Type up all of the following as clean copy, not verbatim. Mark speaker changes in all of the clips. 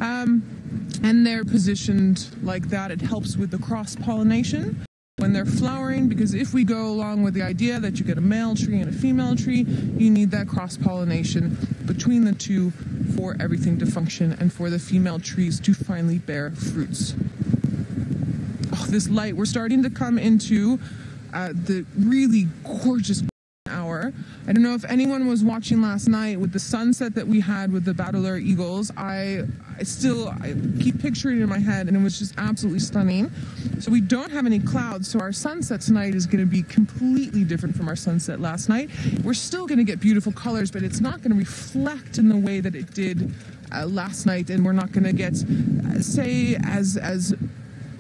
Speaker 1: And they're positioned like that. It helps with the cross-pollination when they're flowering, because if we go along with the idea that you get a male tree and a female tree, you need that cross-pollination between the two for everything to function and for the female trees to finally bear fruits. Oh, this light, we're starting to come into the really gorgeous hour. I don't know if anyone was watching last night with the sunset that we had with the Battler Eagles. I keep picturing it in my head, and it was just absolutely stunning. So we don't have any clouds, so our sunset tonight is going to be completely different from our sunset last night. We're still going to get beautiful colors, but it's not going to reflect in the way that it did last night, and we're not going to get, say, as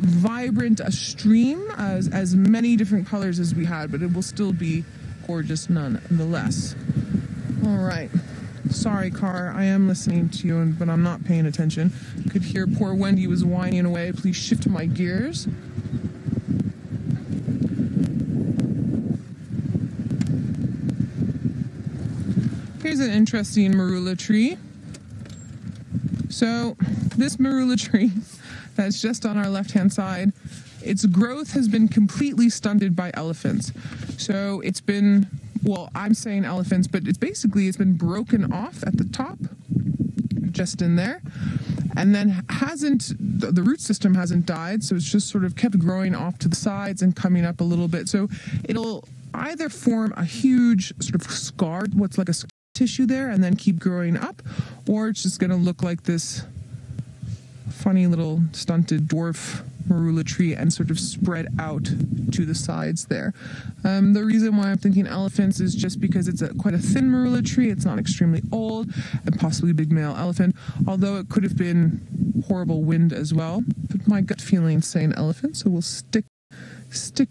Speaker 1: vibrant a stream, as many different colors as we had, but it will still be gorgeous nonetheless. All right. Sorry, car. I am listening to you, but I'm not paying attention. You could hear poor Wendy was whining away. Please shift my gears. Here's an interesting marula tree. So this marula tree that's just on our left-hand side, its growth has been completely stunted by elephants. So it's been, well, I'm saying elephants, but it's been broken off at the top, just in there. And then the root system hasn't died, so it's just sort of kept growing off to the sides and coming up a little bit. So it'll either form a huge sort of scar, what's like a scar tissue there, and then keep growing up, or it's just going to look like this funny little stunted dwarf marula tree and sort of spread out to the sides there. The reason why I'm thinking elephants is just because it's quite a thin marula tree. It's not extremely old, and possibly a big male elephant, although it could have been horrible wind as well. But my gut feeling is saying elephant, so we'll stick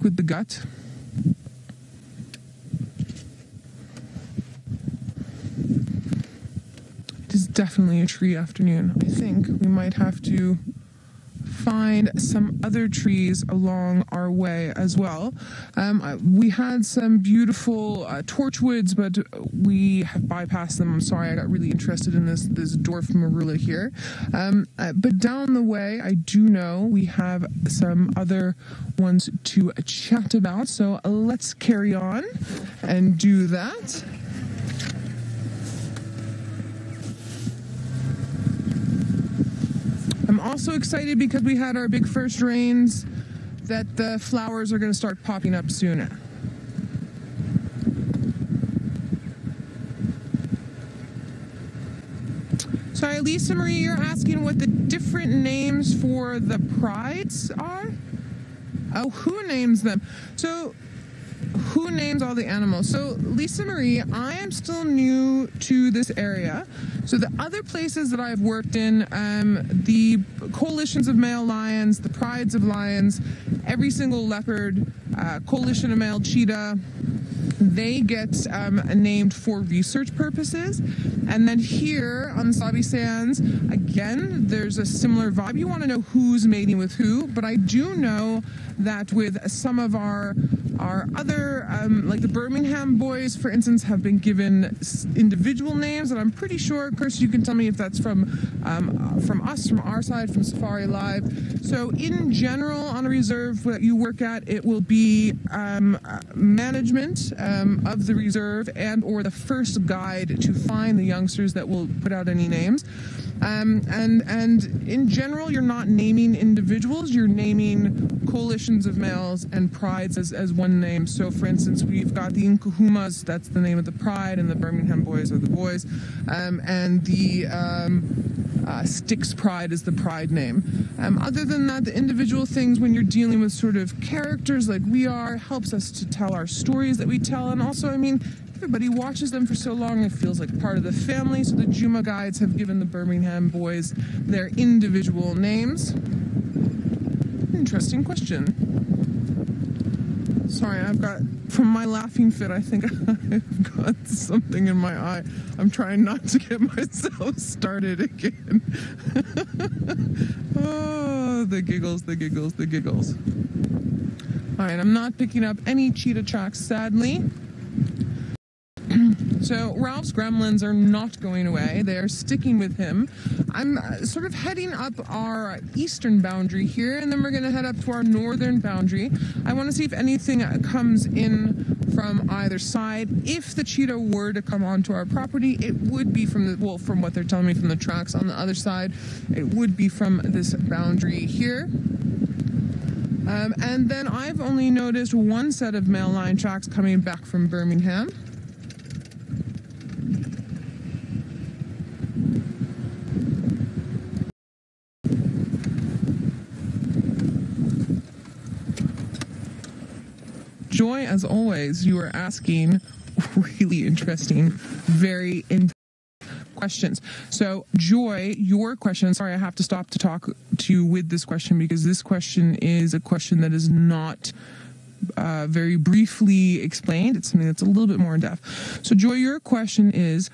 Speaker 1: with the gut. It is definitely a tree afternoon. I think we might have to find some other trees along our way as well. We had some beautiful torchwoods, but we have bypassed them. I'm sorry, I got really interested in this dwarf marula here. But down the way, I do know we have some other ones to chat about. So let's carry on and do that. I'm also excited because we had our big first rains that the flowers are going to start popping up soon. Sorry, Lisa Marie, you're asking what the different names for the prides are? Oh, who names them? So, who names all the animals? So, Lisa Marie, I am still new to this area. So the other places that I've worked in, the coalitions of male lions, the prides of lions, every single leopard, coalition of male cheetah, they get named for research purposes. And then here on the Sabi Sands, again, there's a similar vibe. You want to know who's mating with who, but I do know that with some of our other, like the Birmingham boys, for instance, have been given individual names, and I'm pretty sure, Chris, you can tell me if that's from us, from our side, from Safari Live. So in general, on a reserve that you work at, it will be management of the reserve and or the first guide to find the youngsters that will put out any names. And in general, you're not naming individuals, you're naming coalitions of males and prides as one name. So for instance, we've got the Nkuhumas, that's the name of the pride, and the Birmingham boys are the boys, and the Styx Pride is the pride name. Other than that, the individual things, when you're dealing with sort of characters like we are, helps us to tell our stories that we tell. And also, I mean, everybody watches them for so long, it feels like part of the family. So the Juma guides have given the Birmingham boys their individual names. Interesting question. Sorry, I've got, from my laughing fit, I think I've got something in my eye. I'm trying not to get myself started again. Oh, the giggles, the giggles, the giggles. All right, I'm not picking up any cheetah tracks, sadly. So Ralph's gremlins are not going away. They are sticking with him. I'm sort of heading up our eastern boundary here, and then we're going to head up to our northern boundary. I want to see if anything comes in from either side. If the cheetah were to come onto our property, it would be from the, well, from what they're telling me from the tracks on the other side, it would be from this boundary here. And then I've only noticed one set of male lion tracks coming back from Birmingham. Joy, as always, you are asking really interesting, very in questions. So, Joy, your question, sorry, I have to stop to talk to you with this question because this question is a question that is not very briefly explained. It's something that's a little bit more in depth. So, Joy, your question is,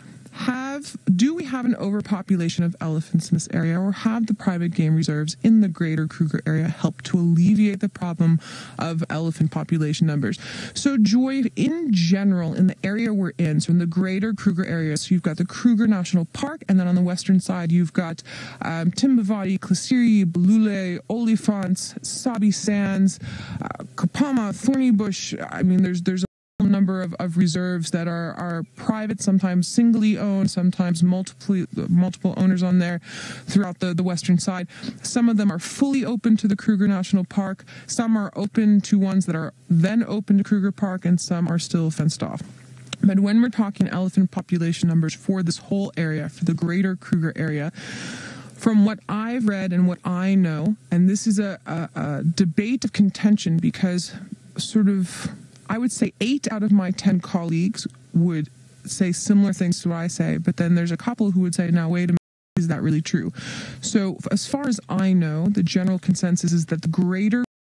Speaker 1: do we have an overpopulation of elephants in this area, or have the private game reserves in the greater Kruger area helped to alleviate the problem of elephant population numbers? So, Joy, in general, in the area we're in, so in the greater Kruger area, so you've got the Kruger National Park, and then on the western side, you've got Timbavati, Klasiri, Balule, Olifants, Sabi Sands, Kapama, Thorny Bush. I mean, there's number of reserves that are private, sometimes singly owned, sometimes multiple owners on there throughout the western side. Some of them are fully open to the Kruger National Park. Some are open to ones that are then open to Kruger Park, and some are still fenced off. But when we're talking elephant population numbers for this whole area, for the greater Kruger area, from what I've read and what I know, and this is a debate of contention because sort of, I would say 8 out of my 10 colleagues would say similar things to what I say, but then there's a couple who would say, now, wait a minute, is that really true? So as far as I know, the general consensus is that the greater